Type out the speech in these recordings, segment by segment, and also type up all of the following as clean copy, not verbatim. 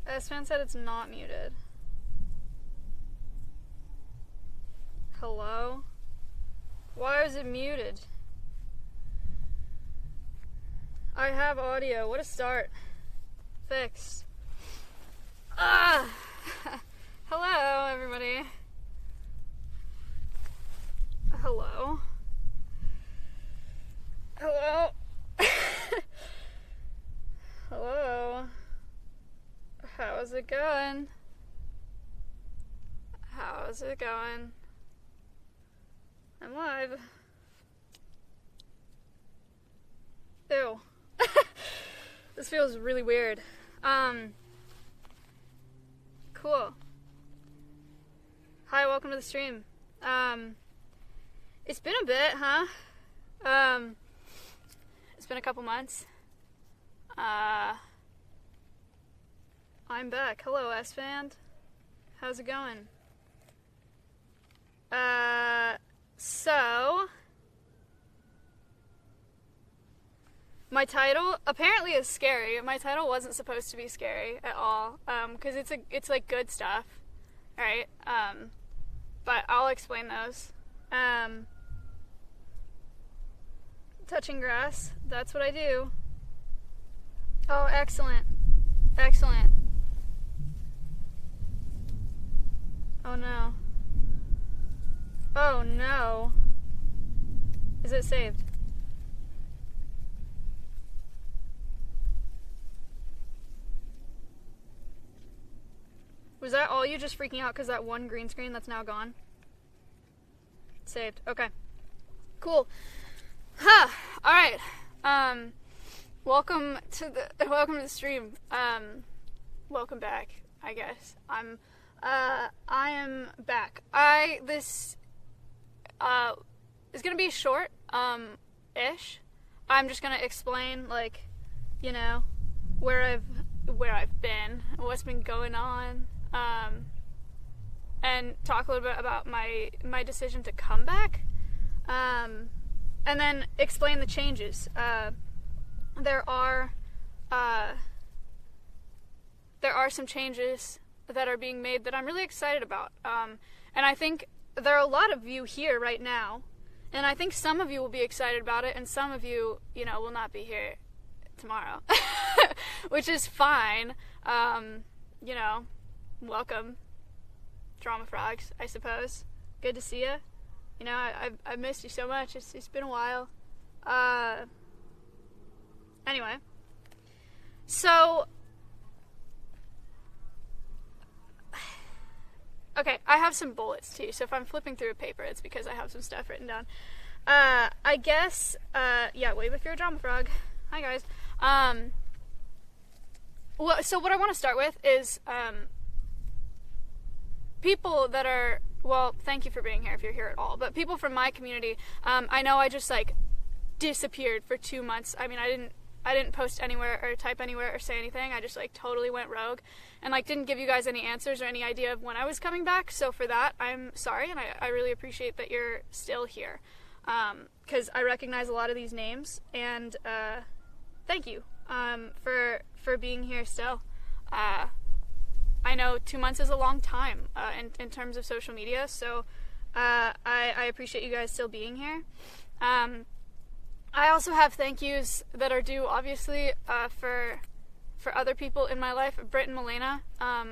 S-Fan said it's not muted. Hello? Why is it muted? I have audio. What a start. Fixed. Ah! Hello, everybody. Hello. Hello. Hello. How's it going? How's it going? I'm live. Ew. This feels really weird. Cool. Hi, welcome to the stream. It's been a bit, huh? It's been a couple months. I'm back. Hello, S-Fan. How's it going? So... my title apparently is scary. My title wasn't supposed to be scary at all, because it's like good stuff, right? But I'll explain those. Touching grass, that's what I do. Oh, excellent. Excellent. Oh no. Oh no. Is it saved? Was that all you just freaking out because that one green screen that's now gone? Saved. Okay. Cool. Huh. Alright. Welcome to the stream. Welcome back, I guess. I am back. This is gonna be short, ish. I'm just gonna explain, like, you know, where I've been, what's been going on, and talk a little bit about my decision to come back, and then explain the changes. There are some changes that are being made that I'm really excited about, and I think there are a lot of you here right now, and I think some of you will be excited about it, and some of you, will not be here tomorrow, which is fine. Welcome, Drama Frogs, I suppose. Good to see you. I've missed you so much. It's been a while. Anyway, so okay, I have some bullets too. So if I'm flipping through a paper, it's because I have some stuff written down. I guess, wave if you're a Drama Frog. Hi guys. So what I want to start with is people that are, thank you for being here if you're here at all, but people from my community. I know I just disappeared for 2 months. I mean, I didn't post anywhere or type anywhere or say anything. I just totally went rogue and didn't give you guys any answers or any idea of when I was coming back. So for that, I'm sorry, and I really appreciate that you're still here, because I recognize a lot of these names, and thank you for being here still. I know 2 months is a long time in terms of social media, so I appreciate you guys still being here. I also have thank yous that are due, obviously, for other people in my life. Britt and Milena,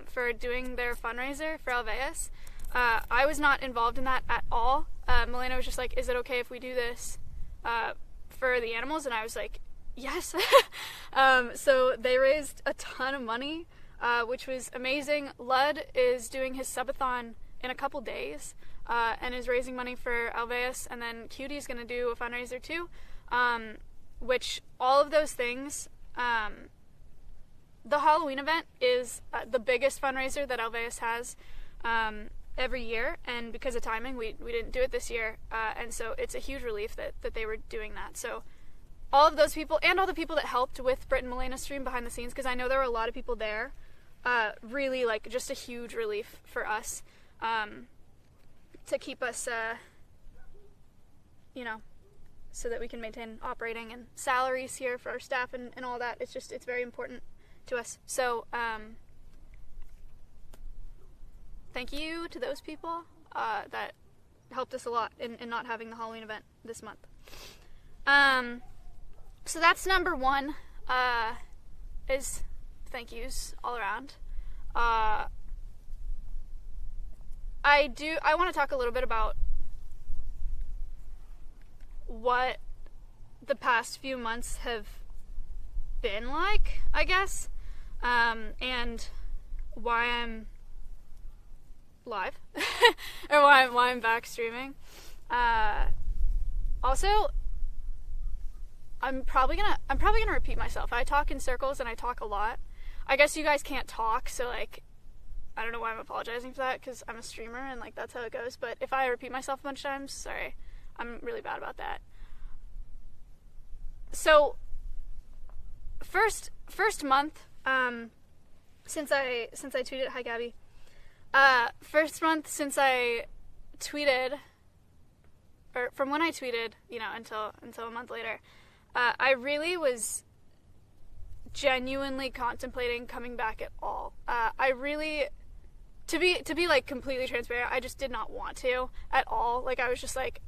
for doing their fundraiser for Alveus. I was not involved in that at all. Milena was just like, is it okay if we do this for the animals? And I was like, yes. So they raised a ton of money, which was amazing. Lud is doing his subathon in a couple days, and is raising money for Alveus, and then Cutie's going to do a fundraiser too, which all of those things, the Halloween event is the biggest fundraiser that Alveus has every year, and because of timing, we didn't do it this year, and so it's a huge relief that they were doing that. So all of those people, and all the people that helped with Britt and Milena's stream behind the scenes, because I know there were a lot of people there, really, just a huge relief for us, to keep us, so that we can maintain operating and salaries here for our staff and all that. It's very important to us. So, thank you to those people that helped us a lot in not having the Halloween event this month. So that's number one, is thank yous all around. I want to talk a little bit about what the past few months have been like, I guess, and why I'm live, or why I'm back streaming. Also, I'm probably gonna repeat myself. I talk in circles and I talk a lot. I guess you guys can't talk, so like, I don't know why I'm apologizing for that, because I'm a streamer and like that's how it goes. But if I repeat myself a bunch of times, sorry, I'm really bad about that. So, first month, since I tweeted, hi Gabby. First month since I tweeted, or from when I tweeted, until a month later, I really was genuinely contemplating coming back at all. I really, to be like completely transparent, I just did not want to at all. Like, I was just like,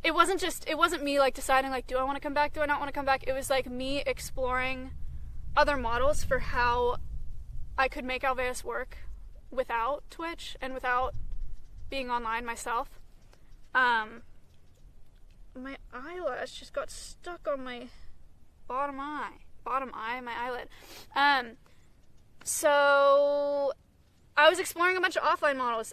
it wasn't me like deciding like, do I want to come back? Do I not want to come back? It was like me exploring other models for how I could make Alveus work without Twitch and without being online myself. My eyelash just got stuck on my bottom eye, my eyelid. So I was exploring a bunch of offline models.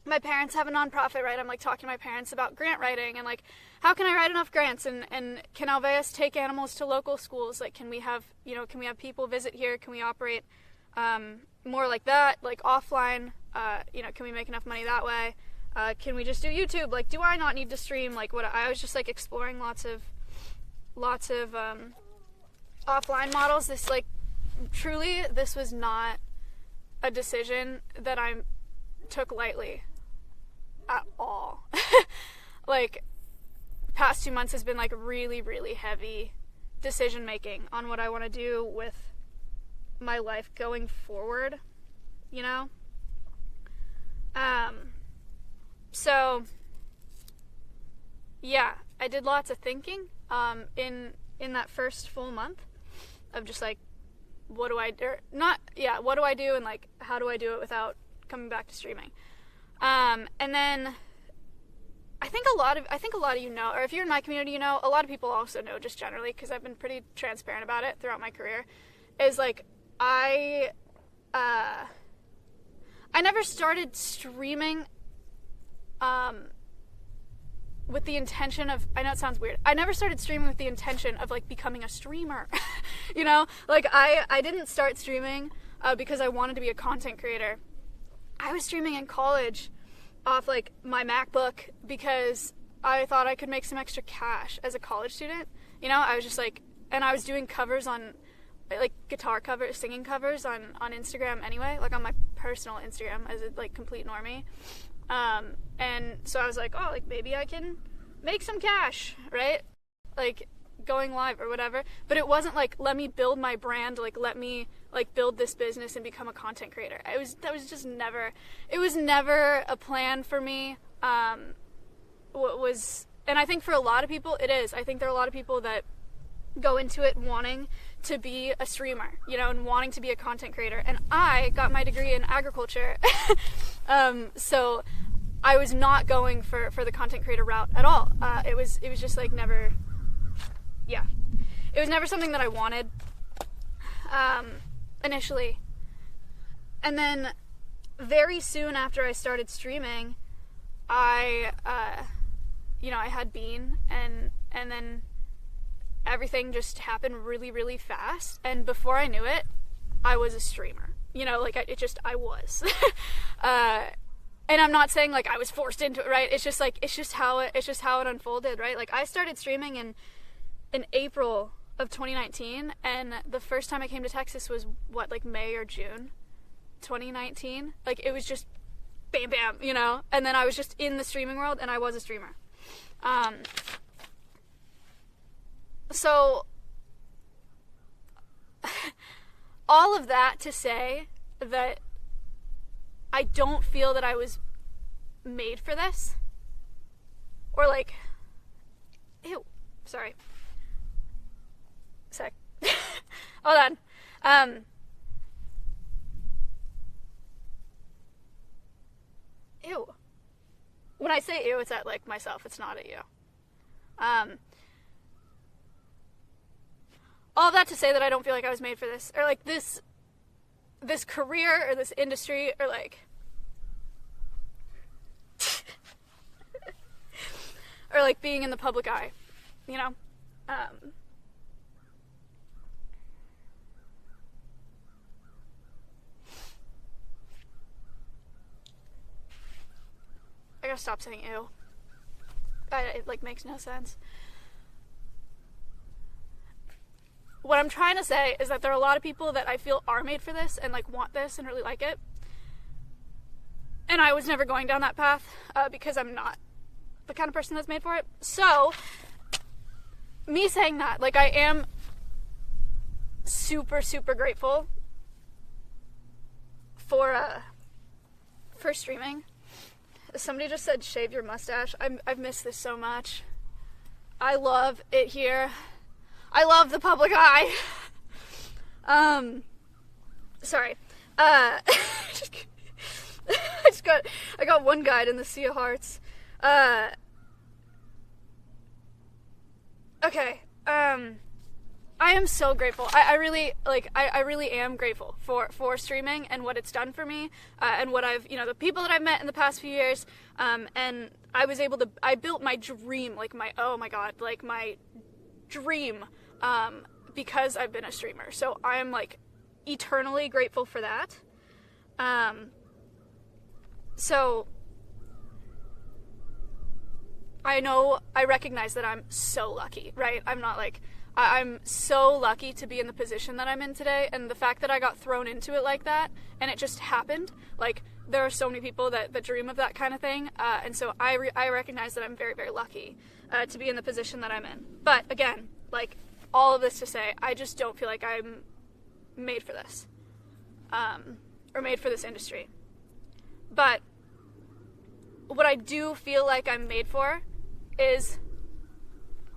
My parents have a nonprofit, right? I'm like talking to my parents about grant writing and like, how can I write enough grants, and can Alveus take animals to local schools? Like, can we have people visit here? Can we operate more like that, like offline? Can we make enough money that way? Can we just do YouTube? Like, do I not need to stream? Like, what I was just like exploring lots of offline models. This like, truly, this was not a decision that I took lightly at all. Like, past 2 months has been like really, really heavy decision making on what I want to do with my life going forward, so yeah, I did lots of thinking in that first full month of just like, what do I do, and like, how do I do it without coming back to streaming? And then I think a lot of you know, or if you're in my community, a lot of people also know just generally, because I've been pretty transparent about it throughout my career, is like, I never started streaming with the intention of, I know it sounds weird, I never started streaming with the intention of like becoming a streamer. Like, I didn't start streaming because I wanted to be a content creator. I was streaming in college off like my MacBook because I thought I could make some extra cash as a college student. I was just like, and I was doing covers on like guitar covers, singing covers on Instagram anyway, like on my personal Instagram as a like complete normie. And so I was like, oh, like maybe I can make some cash, right? Like going live or whatever. But it wasn't like, let me build my brand, like let me like build this business and become a content creator. It was never a plan for me. And I think for a lot of people it is. I think there are a lot of people that go into it wanting to be a streamer, and wanting to be a content creator. And I got my degree in agriculture. So I was not going for the content creator route at all. It was just like never, yeah. It was never something that I wanted, initially. And then very soon after I started streaming, I had Bean, and then everything just happened really, really fast. And before I knew it, I was a streamer. I was. And I'm not saying like I was forced into it, right? It's just how it unfolded, right? Like, I started streaming in April of 2019, and the first time I came to Texas was like May or June 2019. Like, it was just bam bam, and then I was just in the streaming world, and I was a streamer. So all of that to say that I don't feel that I was made for this. Or like, ew, sorry. Sec. Hold on. Ew. When I say ew, it's at like myself, it's not at you. All that to say that I don't feel like I was made for this, or like this career, or this industry, or like, or like being in the public eye, you know? I gotta stop saying ew. It like makes no sense. What I'm trying to say is that there are a lot of people that I feel are made for this and like want this and really like it. And I was never going down that path because I'm not the kind of person that's made for it. So, me saying that, like, I am super, super grateful for streaming. Somebody just said shave your mustache. I've missed this so much. I love it here. I love the public eye. Sorry. I got one guide in the Sea of Hearts. Okay. I am so grateful. I really am grateful for streaming and what it's done for me, and what I've, the people that I've met in the past few years, and I built my dream, like my dream, because I've been a streamer. So I am like eternally grateful for that. So I recognize that I'm so lucky, right? I'm so lucky to be in the position that I'm in today, and the fact that I got thrown into it like that, and it just happened. Like, there are so many people that dream of that kind of thing, and so I recognize that I'm very, very lucky to be in the position that I'm in. But, again, like, all of this to say, I just don't feel like I'm made for this, or made for this industry. But what I do feel like I'm made for is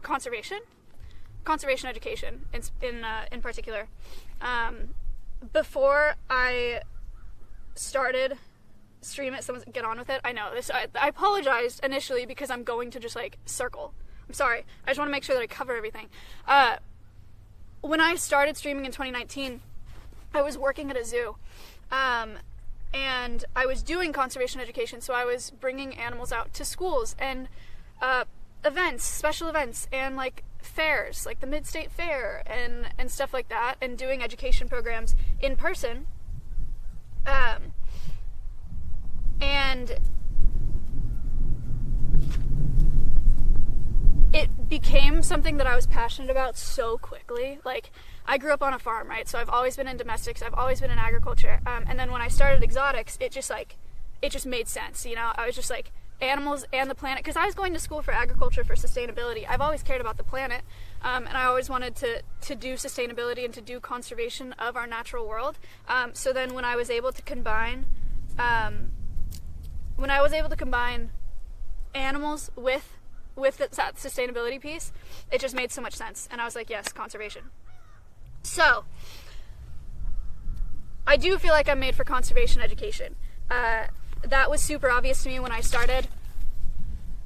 conservation education in particular. Before I started streaming, someone get on with it. I know this. I apologized initially because I'm going to just like circle. I'm sorry. I just want to make sure that I cover everything. When I started streaming in 2019, I was working at a zoo, and I was doing conservation education. So I was bringing animals out to schools and events, special events, and like fairs, like the Mid-State Fair and stuff like that, and doing education programs in person. And it became something that I was passionate about so quickly. Like, I grew up on a farm, right? So I've always been in domestics, I've always been in agriculture. And then when I started exotics, it just made sense, I was just like, animals and the planet, because I was going to school for agriculture for sustainability. I've always cared about the planet, and I always wanted to do sustainability and to do conservation of our natural world. So then when I was able to combine animals with that sustainability piece, it just made so much sense, and I was like, yes, conservation. So I do feel like I'm made for conservation education. That was super obvious to me when I started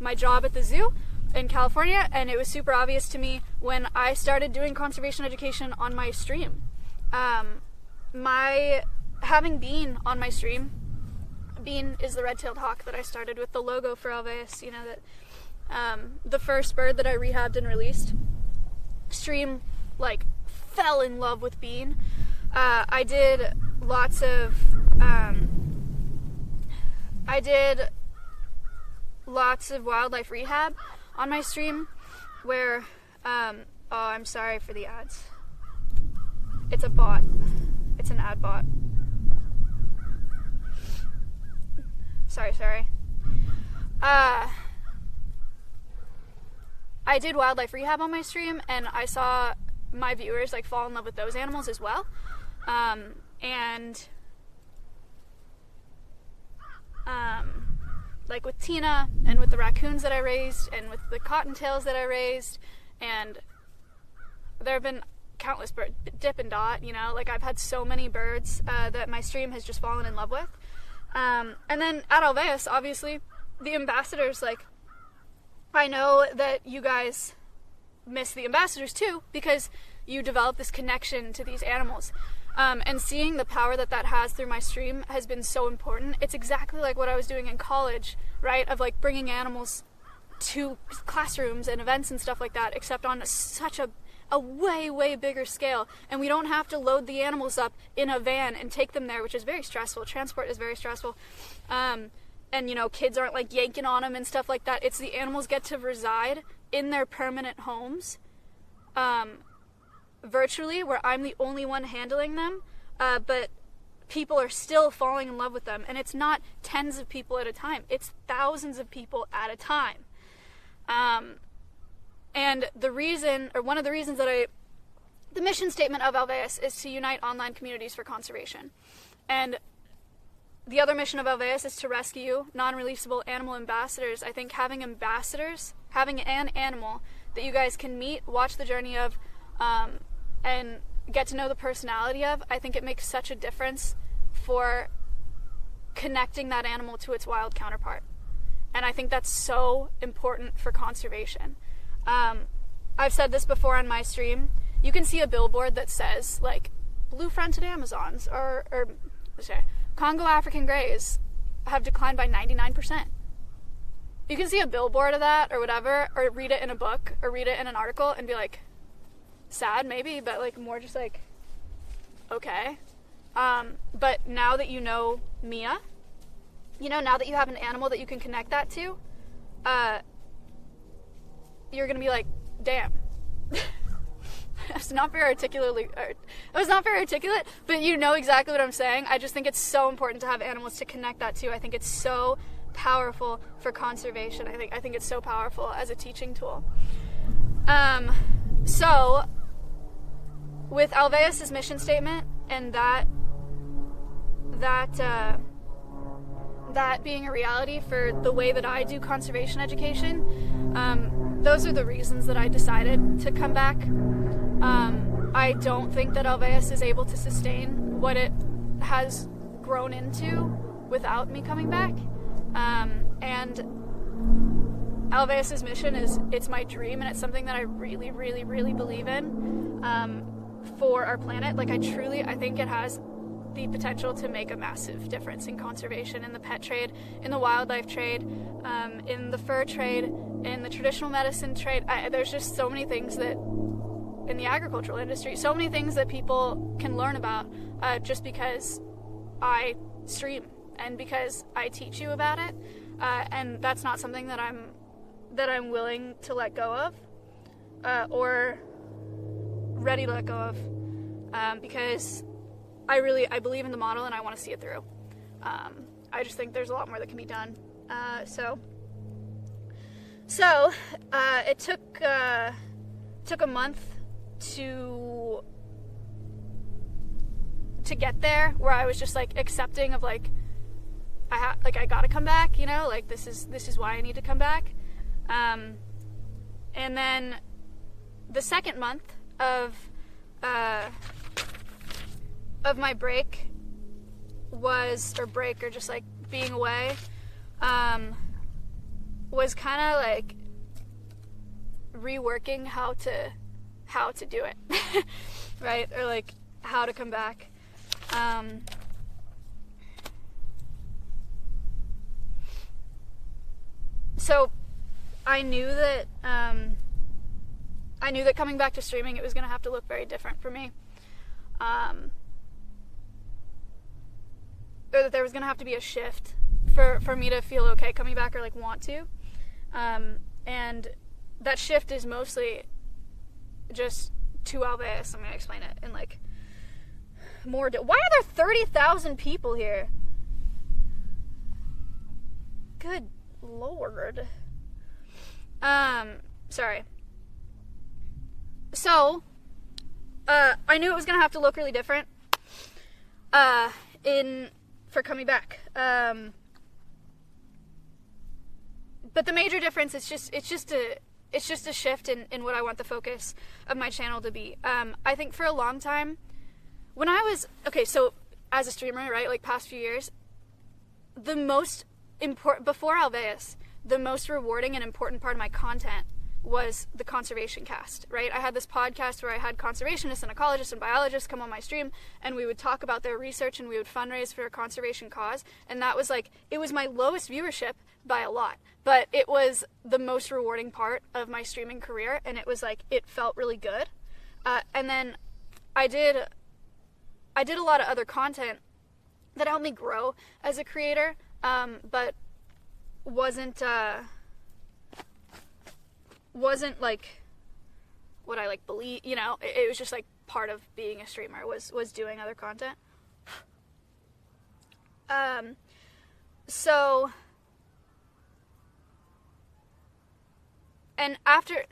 my job at the zoo in California, and it was super obvious to me when I started doing conservation education on my stream. Having Bean on my stream, Bean is the red-tailed hawk that I started with, the logo for Alveus, the first bird that I rehabbed and released. Stream, like, fell in love with Bean. I did lots of wildlife rehab on my stream where, I'm sorry for the ads. It's a bot. It's an ad bot. Sorry. I did wildlife rehab on my stream, and I saw my viewers like fall in love with those animals as well. And like with Tina and with the raccoons that I raised and with the cottontails that I raised, and there have been countless birds, Dip and Dot, you know, like I've had so many birds that my stream has just fallen in love with. And then at Alveus, obviously, the ambassadors, like, I know that you guys miss the ambassadors too, because you develop this connection to these animals. And seeing the power that that has through my stream has been so important. It's exactly like what I was doing in college, right? Of like bringing animals to classrooms and events and stuff like that, except on such a way bigger scale. And we don't have to load the animals up in a van and take them there, which is very stressful. Transport is very stressful. And, you know, kids aren't like yanking on them and stuff like that. It's the animals get to reside in their permanent homes, virtually, where I'm the only one handling them, but people are still falling in love with them. And it's not tens of people at a time. It's thousands of people at a time. And the reason, or one of the reasons that the mission statement of Alveus is to unite online communities for conservation. And the other mission of Alveus is to rescue non-releasable animal ambassadors. I think having ambassadors, having an animal that you guys can meet, watch the journey of, and get to know the personality of, I think it makes such a difference for connecting that animal to its wild counterpart. And I think that's so important for conservation. I've said this before on my stream. You can see a billboard that says, like, blue-fronted Amazons or sorry, Congo African greys have declined by 99%. You can see a billboard of that or whatever, or read it in a book or read it in an article and be like, sad maybe, but like more just like, okay. But now that you know Mia, you know, now that you have an animal that you can connect that to, you're gonna be like, damn. It was not very articulate, but you know exactly what I'm saying. I just think it's so important to have animals to connect that to. I think it's so powerful for conservation. I think it's so powerful as a teaching tool. So with Alveus' mission statement and that being a reality for the way that I do conservation education, those are the reasons that I decided to come back. I don't think that Alveus is able to sustain what it has grown into without me coming back. And Alveus' mission it's my dream, and it's something that I really, really, really believe in for our planet. Like I think it has the potential to make a massive difference in conservation, in the pet trade, in the wildlife trade, in the fur trade, in the traditional medicine trade. There's just so many things that, in the agricultural industry, so many things that people can learn about just because I stream and because I teach you about it. And that's not something that I'm willing to let go of or ready to let go of, because I believe in the model and I want to see it through. I just think there's a lot more that can be done. So it took a month to get there, where I was just like accepting of like I gotta come back, you know, like this is why I need to come back. And then the second month of my break or just like being away, was kind of like reworking how to do it, right? Or like how to come back. So I knew that coming back to streaming, it was going to have to look very different for me. Or that there was going to have to be a shift for me to feel okay coming back or like want to. And that shift is mostly just to Alveus. I'm going to explain it in like more. Why are there 30,000 people here? Good Lord. Sorry. So, I knew it was going to have to look really different for coming back. but the major difference is it's just a shift in what I want the focus of my channel to be. I think for a long time, when I was, so as a streamer, right, like past few years, the most important, before Alveus, the most rewarding and important part of my content was the conservation cast, right? I had this podcast where I had conservationists and ecologists and biologists come on my stream, and we would talk about their research and we would fundraise for a conservation cause, and that was like, it was my lowest viewership by a lot, but it was the most rewarding part of my streaming career, and it was like, it felt really good. And then I did a lot of other content that helped me grow as a creator, but wasn't like what I like believe, you know, it was just like part of being a streamer was doing other content. So, and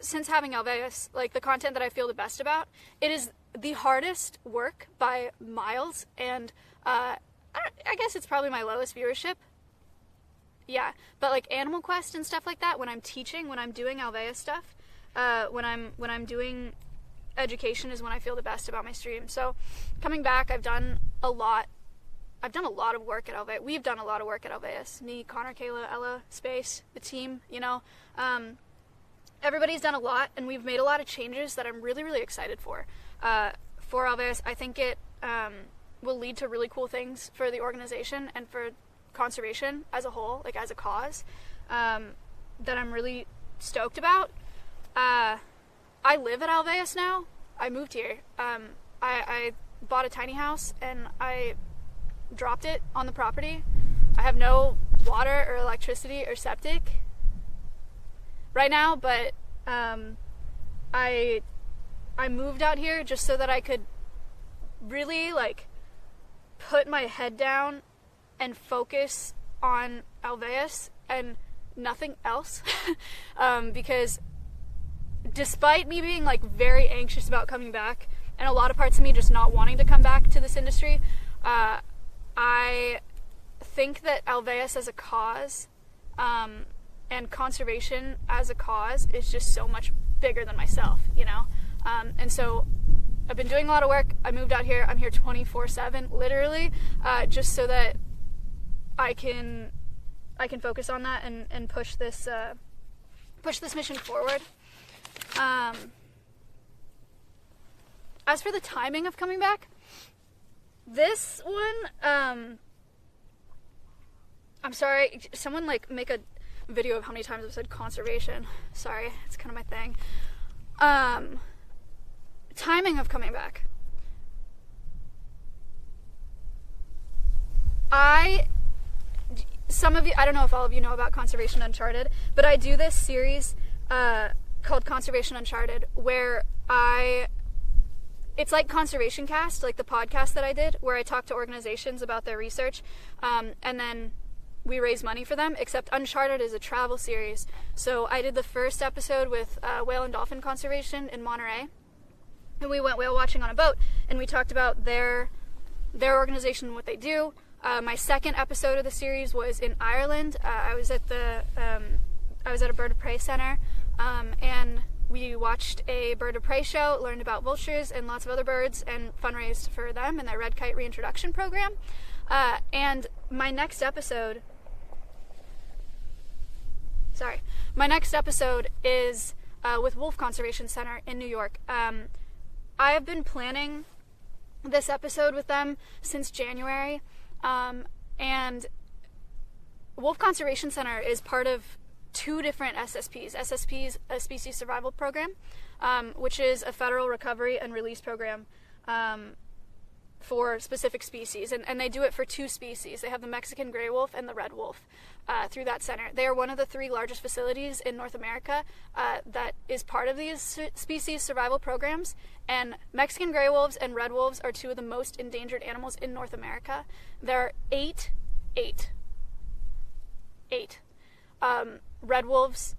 since having Alveus, like the content that I feel the best about, it is the hardest work by miles, and I guess it's probably my lowest viewership. Yeah, but like Animal Quest and stuff like that, when I'm teaching, when I'm doing Alveus stuff, when I'm doing education is when I feel the best about my stream. So coming back, I've done a lot of work at Alveus. We've done a lot of work at Alveus. Me, Connor, Kayla, Ella, Space, the team, you know. Everybody's done a lot, and we've made a lot of changes that I'm really, really excited for Alveus. I think it will lead to really cool things for the organization and for conservation as a whole, like as a cause, that I'm really stoked about. I live at Alveus now. I moved here. I bought a tiny house and I dropped it on the property. I have no water or electricity or septic right now, but I moved out here just so that I could really like put my head down and focus on Alveus and nothing else. Because despite me being like very anxious about coming back, and a lot of parts of me just not wanting to come back to this industry, I think that Alveus as a cause, and conservation as a cause is just so much bigger than myself, you know? And so I've been doing a lot of work. I moved out here. I'm here 24/7, literally, just so that I can focus on that and push this mission forward. As for the timing of coming back, this one, I'm sorry, someone like make a video of how many times I've said conservation. Sorry, it's kind of my thing. Timing of coming back. Some of you, I don't know if all of you know about Conservation Uncharted, but I do this series called Conservation Uncharted, where it's like Conservation Cast, like the podcast that I did, where I talk to organizations about their research, and then we raise money for them, except Uncharted is a travel series. So I did the first episode with whale and dolphin conservation in Monterey, and we went whale watching on a boat, and we talked about their organization and what they do. My second episode of the series was in Ireland. I was at a bird of prey center, and we watched a bird of prey show, learned about vultures and lots of other birds, and fundraised for them and their red kite reintroduction program. And my next episode is with Wolf Conservation Center in New York. I have been planning this episode with them since January. And Wolf Conservation Center is part of two different SSPs. SSP is a species survival program, which is a federal recovery and release program for specific species. And they do it for two species. They have the Mexican gray wolf and the red wolf through that center. They are one of the three largest facilities in North America that is part of these species survival programs. And Mexican gray wolves and red wolves are two of the most endangered animals in North America. There are eight red wolves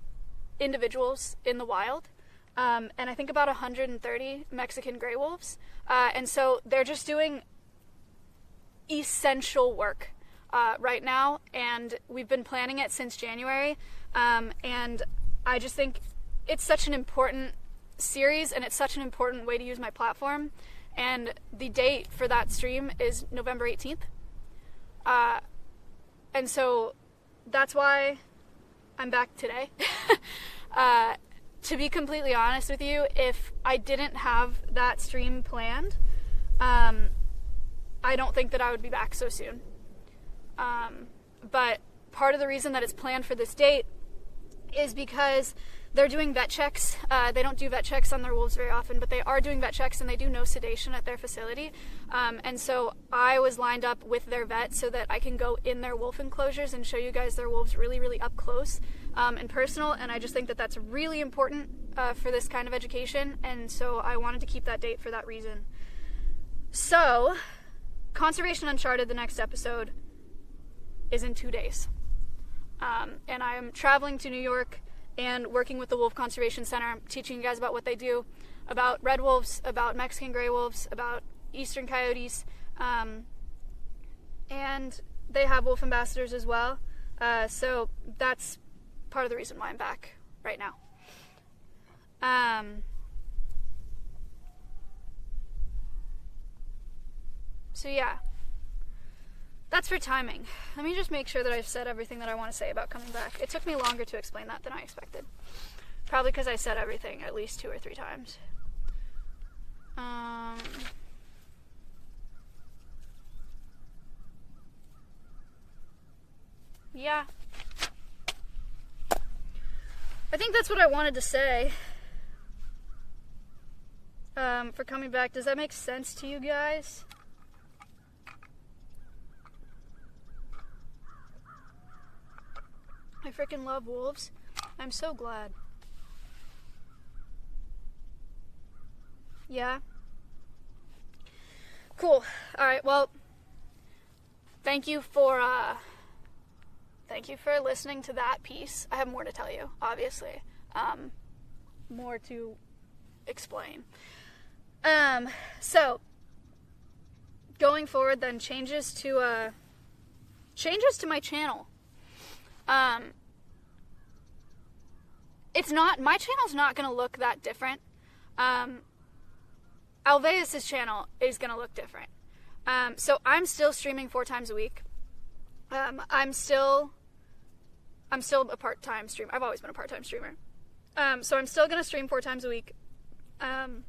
individuals in the wild, and I think about 130 Mexican gray wolves. And so they're just doing essential work right now, and we've been planning it since January, and I just think it's such an important series, and it's such an important way to use my platform, and the date for that stream is November 18th, and so that's why I'm back today. To be completely honest with you, if I didn't have that stream planned, I don't think that I would be back so soon. But part of the reason that it's planned for this date is because they're doing vet checks. They don't do vet checks on their wolves very often, but they are doing vet checks, and they do no sedation at their facility. And so I was lined up with their vet so that I can go in their wolf enclosures and show you guys their wolves really, really up close and personal. And I just think that that's really important for this kind of education. And so I wanted to keep that date for that reason. So, Conservation Uncharted, the next episode, is in 2 days. And I am traveling to New York and working with the Wolf Conservation Center. I'm teaching you guys about what they do, about red wolves, about Mexican gray wolves, about eastern coyotes, and they have wolf ambassadors as well. So that's part of the reason why I'm back right now. So yeah, that's for timing. Let me just make sure that I've said everything that I want to say about coming back. It took me longer to explain that than I expected. Probably because I said everything at least 2 or 3 times. Yeah. I think that's what I wanted to say. For coming back. Does that make sense to you guys? I freaking love wolves. I'm so glad. Yeah? Cool. Alright, well, thank you for listening to that piece. I have more to tell you, obviously. More to explain. So, going forward then, changes to my channel. My channel's not gonna look that different. Alveus' channel is gonna look different. So I'm still streaming 4 times a week. I'm still a part-time streamer. I've always been a part-time streamer. So I'm still gonna stream 4 times a week. I'm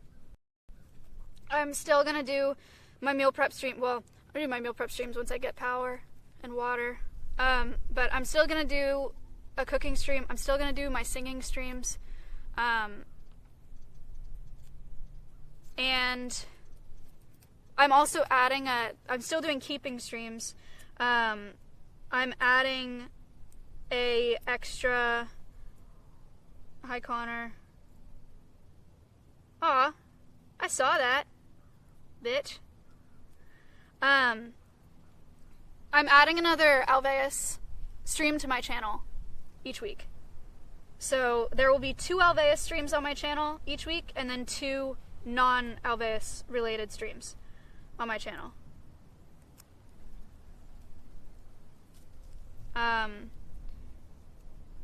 still gonna do my meal prep stream. Well, I'll do my meal prep streams once I get power and water. But I'm still gonna do a cooking stream. I'm still gonna do my singing streams. And I'm also adding I'm still doing keeping streams. I'm adding a extra, hi Connor. Aw, I saw that, bitch. I'm adding another Alveus stream to my channel each week. So there will be 2 Alveus streams on my channel each week, and then 2 non-Alveus related streams on my channel.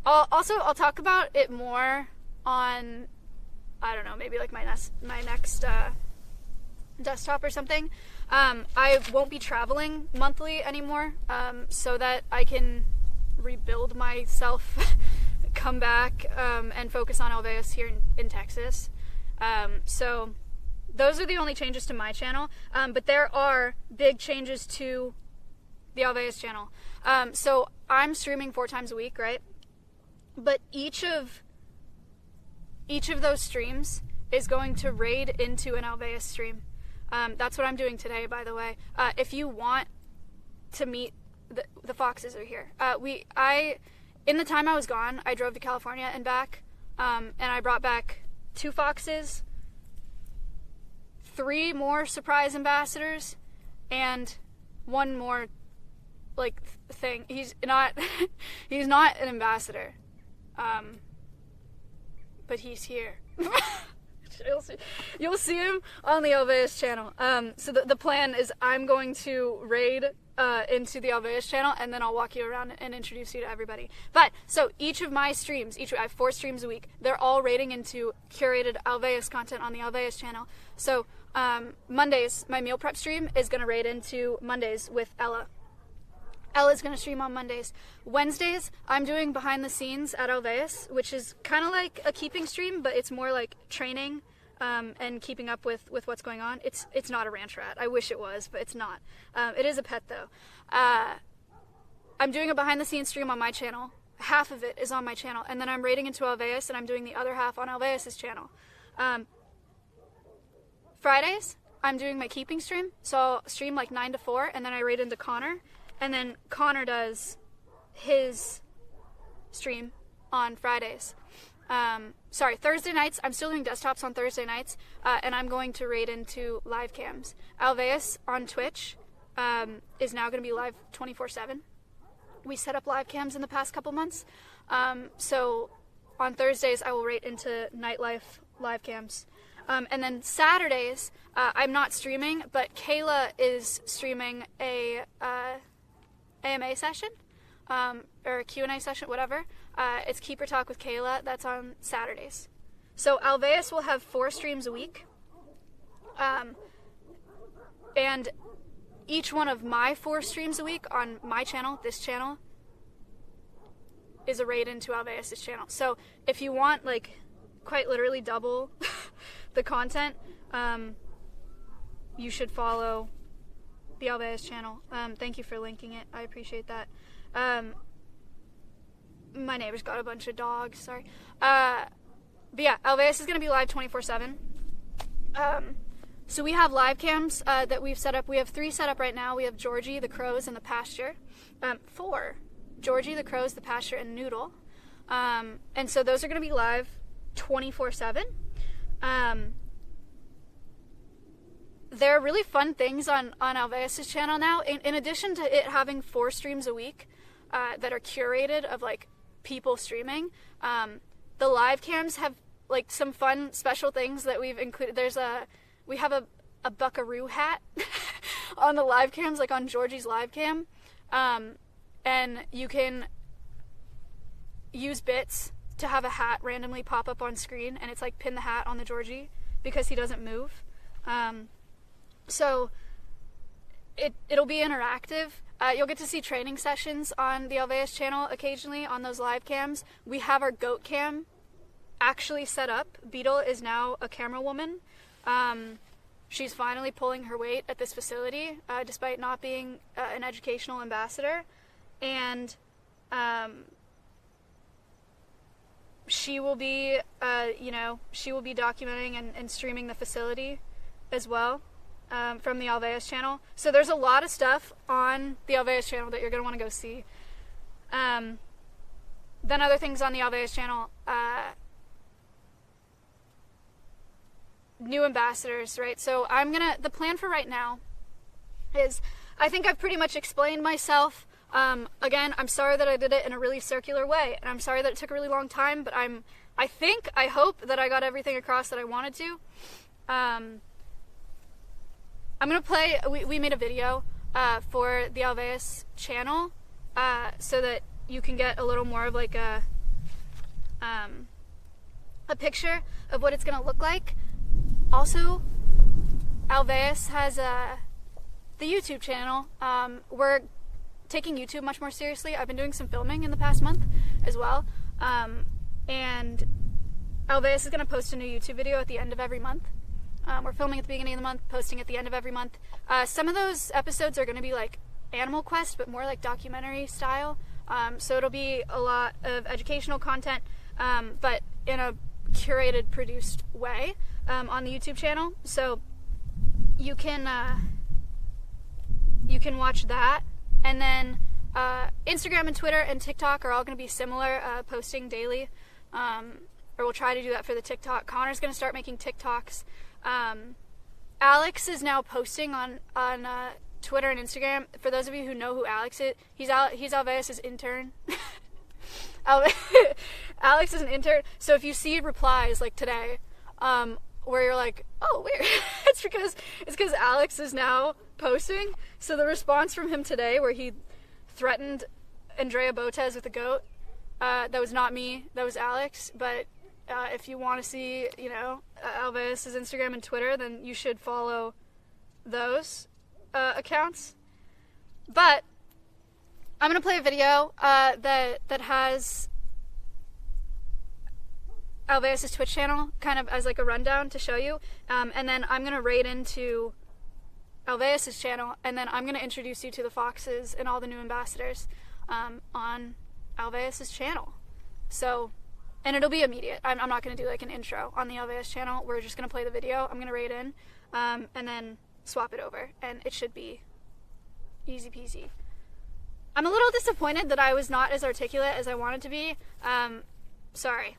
I'll talk about it more on, I don't know, maybe like my next desktop or something. I won't be traveling monthly anymore, so that I can rebuild myself, come back, and focus on Alveus here in Texas. So those are the only changes to my channel, but there are big changes to the Alveus channel. So I'm streaming 4 times a week, right? But each of those streams is going to raid into an Alveus stream. That's what I'm doing today, by the way. If you want to meet, the foxes are here. In the time I was gone, I drove to California and back, and I brought back 2 foxes, 3 more surprise ambassadors, and 1 more, like, thing. He's not an ambassador, but he's here. You'll see him on the Alveus channel. So the plan is I'm going to raid into the Alveus channel, and then I'll walk you around and introduce you to everybody. But, so each of my streams, I have 4 streams a week, they're all raiding into curated Alveus content on the Alveus channel. So, Mondays, my meal prep stream is going to raid into Mondays with Ella. Ella's going to stream on Mondays. Wednesdays, I'm doing behind the scenes at Alveus, which is kind of like a keeping stream, but it's more like training and keeping up with what's going on. It's not a ranch rat. I wish it was, but it's not. It is a pet, though. I'm doing a behind the scenes stream on my channel. Half of it is on my channel, and then I'm raiding into Alveus, and I'm doing the other half on Alveus' channel. Fridays, I'm doing my keeping stream, so I'll stream like 9 to 4, and then I raid into Connor. And then Connor does his stream on Fridays. Thursday nights, I'm still doing desktops on Thursday nights, and I'm going to raid into live cams. Alveus on Twitch is now going to be live 24/7. We set up live cams in the past couple months. So on Thursdays, I will raid into nightlife live cams. And then Saturdays, I'm not streaming, but Kayla is streaming a AMA session, or a Q&A session, whatever. It's Keeper Talk with Kayla. That's on Saturdays. So Alveus will have 4 streams a week. And each one of my 4 streams a week on my channel, this channel, is a raid into Alveus' channel. So if you want, like, quite literally double the content, you should follow the Alveus channel. Thank you for linking it. I appreciate that. My neighbor's got a bunch of dogs. Sorry. But yeah, Alveus is going to be live 24/7. So we have live cams that we've set up. We have 3 set up right now. We have Georgie, the crows, and the pasture. 4. Georgie, the crows, the pasture, and Noodle. And so those are going to be live 24/7. There are really fun things on Alveus' channel now. In addition to it having 4 streams a week that are curated of like people streaming, the live cams have like some fun special things that we've included. We have a buckaroo hat on the live cams, like on Georgie's live cam, and you can use bits to have a hat randomly pop up on screen, and it's like pin the hat on the Georgie because he doesn't move. So it'll be interactive. You'll get to see training sessions on the Alveus channel occasionally on those live cams. We have our goat cam actually set up. Beetle is now a camera woman. She's finally pulling her weight at this facility, despite not being an educational ambassador. And she will be, she will be documenting and streaming the facility as well. From the Alveus channel. So there's a lot of stuff on the Alveus channel that you're going to want to go see. Then other things on the Alveus channel, new ambassadors, right? So the plan for right now is, I think I've pretty much explained myself. Again, I'm sorry that I did it in a really circular way, and I'm sorry that it took a really long time, but I hope that I got everything across that I wanted to. I'm going to play, we made a video for the Alveus channel so that you can get a little more of like a picture of what it's going to look like. Also, Alveus has the YouTube channel. We're taking YouTube much more seriously. I've been doing some filming in the past month as well. And Alveus is going to post a new YouTube video at the end of every month. We're filming at the beginning of the month, posting at the end of every month. Some of those episodes are going to be like Animal Quest, but more like documentary style. So it'll be a lot of educational content, but in a curated, produced way on the YouTube channel. So you can watch that. And then Instagram and Twitter and TikTok are all going to be similar, posting daily. Or we'll try to do that for the TikTok. Connor's going to start making TikToks. Alex is now posting on Twitter and Instagram. For those of you who know who Alex is, he's Alveus' intern. Alex is an intern. So if you see replies like today, where you're like, oh, weird. it's because Alex is now posting. So the response from him today, where he threatened Andrea Botes with a goat, that was not me, that was Alex. But if you want to see, you know, Alveus' Instagram and Twitter, then you should follow those accounts. But I'm gonna play a video that has Alveus' Twitch channel, kind of as like a rundown to show you, and then I'm gonna raid into Alveus' channel, and then I'm gonna introduce you to the Foxes and all the new ambassadors on Alveus' channel. So, and it'll be immediate. I'm not gonna do like an intro on the Alveus channel. We're just gonna play the video. I'm gonna raid in, and then swap it over, and it should be easy peasy. I'm a little disappointed that I was not as articulate as I wanted to be. Sorry.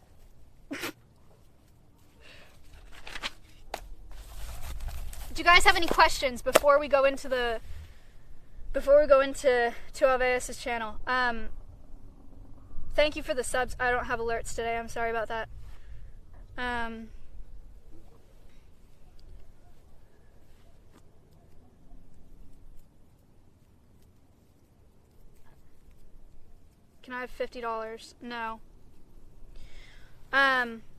Do you guys have any questions before we go into Alveus' channel? Thank you for the subs. I don't have alerts today. I'm sorry about that. Can I have $50? No.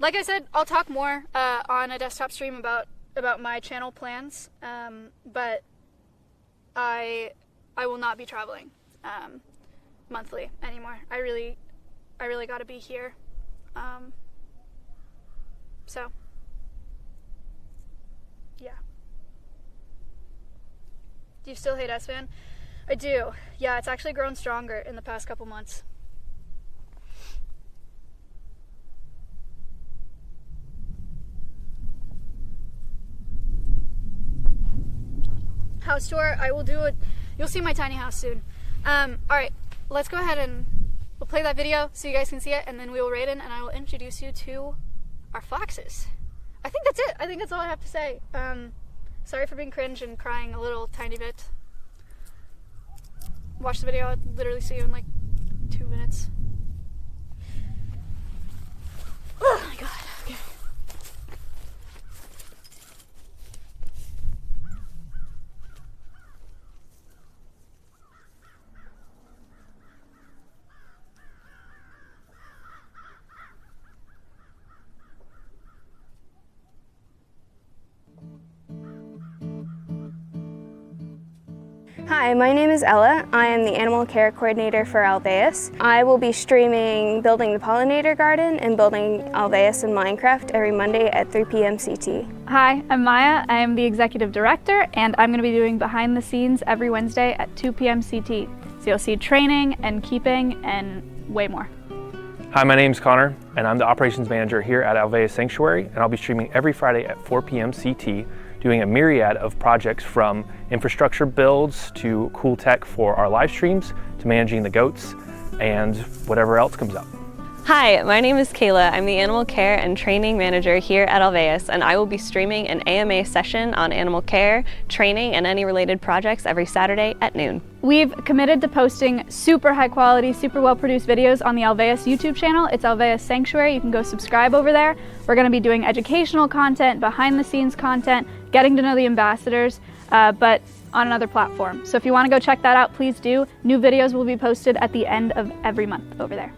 Like I said, I'll talk more on a desktop stream about my channel plans, but I will not be traveling monthly anymore. I really got to be here. So yeah. Do you still hate S-Van? I do. Yeah, it's actually grown stronger in the past couple months. House tour, I will do it. You'll see my tiny house soon. Alright, let's go ahead and we'll play that video so you guys can see it, and then we will raid in and I will introduce you to our Foxes. I think that's it. I think that's all I have to say. Sorry for being cringe and crying a little tiny bit. Watch the video. I'll literally see you in like 2 minutes. Oh my god. Okay. Hi, my name is Ella. I am the animal care coordinator for Alveus. I will be streaming building the pollinator garden and building Alveus in Minecraft every Monday at 3 p.m. CT. Hi, I'm Maya. I am the executive director, and I'm going to be doing behind the scenes every Wednesday at 2 p.m. CT. So you'll see training and keeping and way more. Hi, my name's Connor, and I'm the operations manager here at Alveus Sanctuary, and I'll be streaming every Friday at 4 p.m. CT, doing a myriad of projects from infrastructure builds to cool tech for our live streams to managing the goats and whatever else comes up. Hi, my name is Kayla. I'm the animal care and training manager here at Alveus, and I will be streaming an AMA session on animal care, training, and any related projects every Saturday at noon. We've committed to posting super high quality, super well produced videos on the Alveus YouTube channel. It's Alveus Sanctuary. You can go subscribe over there. We're going to be doing educational content, behind the scenes content, getting to know the ambassadors, but on another platform. So if you want to go check that out, please do. New videos will be posted at the end of every month over there.